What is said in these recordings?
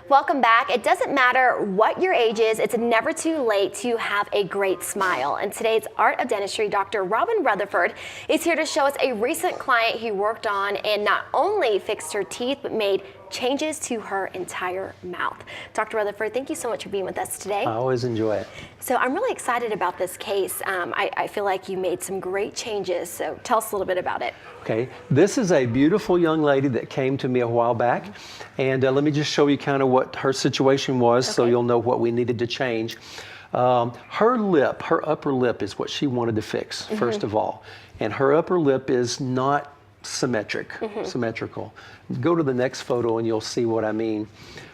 Welcome back. It doesn't matter what your age is, it's never too late to have a great smile. And today's Art of Dentistry, Dr. Robin Rutherford, is here to show us a recent client he worked on and not only fixed her teeth, but made changes to her entire mouth. Dr. Rutherford, thank you so much for being with us today. I always enjoy it. So I'm really excited about this case. I feel like you made some great changes, so tell us a little bit about it. Okay, this is a beautiful young lady that came to me a while back, and let me just show you kind of what her situation was so you'll know what we needed to change. Her lip, her upper lip is what she wanted to fix, first of all, and her upper lip is not symmetrical. Go to the next photo and you'll see what I mean.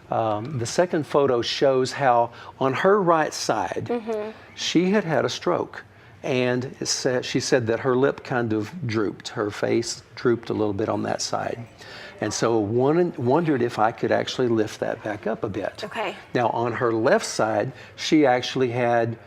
The second photo shows how on her right side, she had had a stroke. And she said that her lip kind of drooped. Her face drooped a little bit on that side. And so wondered if I could actually lift that back up a bit. Okay. Now on her left side, she actually had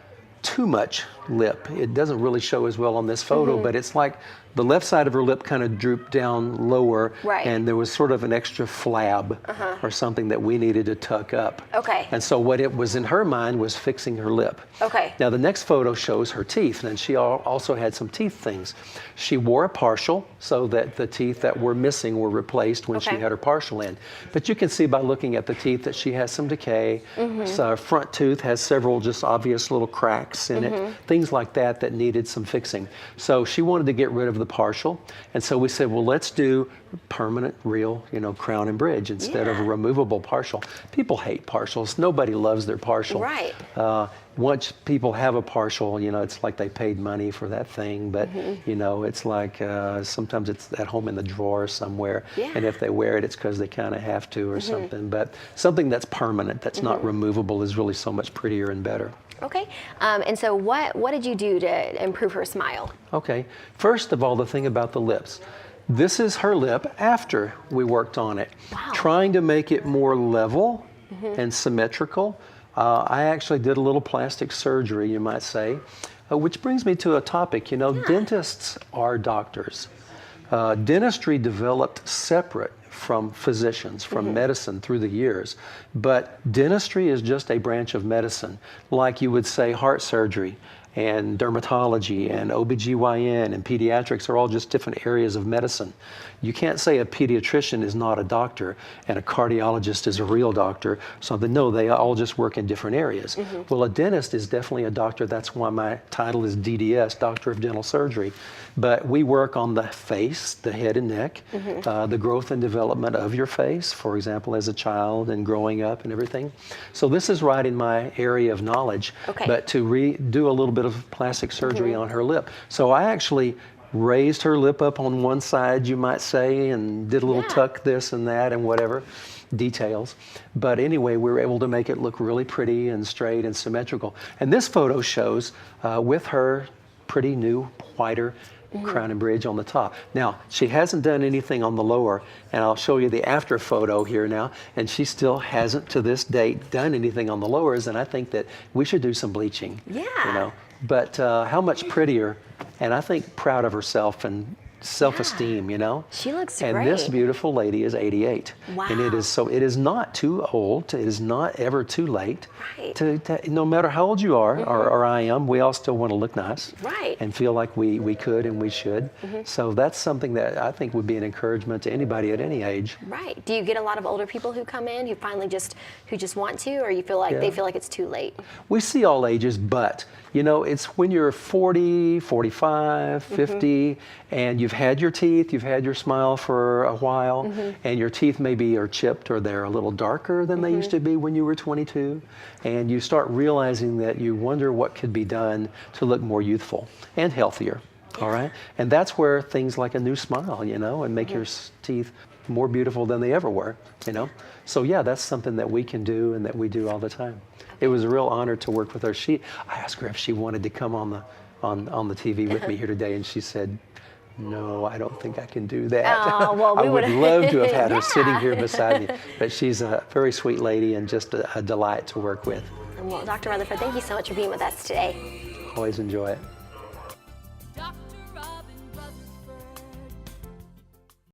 too much lip. It doesn't really show as well on this photo, but it's like the left side of her lip kind of drooped down lower, and there was sort of an extra flab or something that we needed to tuck up. Okay. And so what it was in her mind was fixing her lip. Okay. Now the next photo shows her teeth, and she also had some teeth things. She wore a partial so that the teeth that were missing were replaced when she had her partial in. But you can see by looking at the teeth that she has some decay. So her front tooth has several just obvious little cracks in it, things like that that needed some fixing. So she wanted to get rid of the partial, and so we said, well, let's do permanent, real, crown and bridge instead of a removable partial. People hate partials. Nobody loves their partial. Right. Once people have a partial, it's like they paid money for that thing, but it's like sometimes it's at home in the drawer somewhere, and if they wear it, it's because they kind of have to or something. But something that's permanent, that's not removable, is really so much prettier and better. Okay, and so what did you do to improve her smile? Okay, first of all, the thing about the lips. This is her lip after we worked on it, trying to make it more level and symmetrical. I actually did a little plastic surgery, you might say, which brings me to a topic. Dentists are doctors. Dentistry developed separate from physicians, from medicine through the years. But dentistry is just a branch of medicine, like you would say heart surgery and dermatology and OBGYN and pediatrics are all just different areas of medicine. You can't say a pediatrician is not a doctor and a cardiologist is a real doctor. So no, they all just work in different areas. Well, a dentist is definitely a doctor. That's why my title is DDS, Doctor of Dental Surgery. But we work on the face, the head and neck, the growth and development of your face, for example, as a child and growing up and everything. So this is right in my area of knowledge. But to do a little bit of plastic surgery on her lip. So I actually raised her lip up on one side, you might say, and did a little tuck this and that and whatever details. But anyway, we were able to make it look really pretty and straight and symmetrical. And this photo shows with her pretty new, whiter crown and bridge on the top. Now, she hasn't done anything on the lower, and I'll show you the after photo here now, and she still hasn't to this date done anything on the lowers, and I think that we should do some bleaching. But how much prettier, and I think proud of herself and self-esteem, She looks and great. This beautiful lady is 88. Wow. And it is not too old, it is not ever too late. No matter how old you are, or I am, we all still want to look nice. And feel like we could and we should. So that's something that I think would be an encouragement to anybody at any age. Do you get a lot of older people who come in who finally just want to, or you feel like they feel like it's too late? We see all ages, but it's when you're 40, 45, 50, and you've had your teeth, you've had your smile for a while, and your teeth maybe are chipped or they're a little darker than they used to be when you were 22, and you start realizing that you wonder what could be done to look more youthful and healthier, all right? And that's where things like a new smile, and make your teeth more beautiful than they ever were, So yeah, that's something that we can do and that we do all the time. It was a real honor to work with her. I asked her if she wanted to come on the TV with me here today, and she said, no, I don't think I can do that. Oh, well, I would love to have had her sitting here beside me, but she's a very sweet lady and just a delight to work with. Well, Dr. Rutherford, thank you so much for being with us today. Always enjoy it.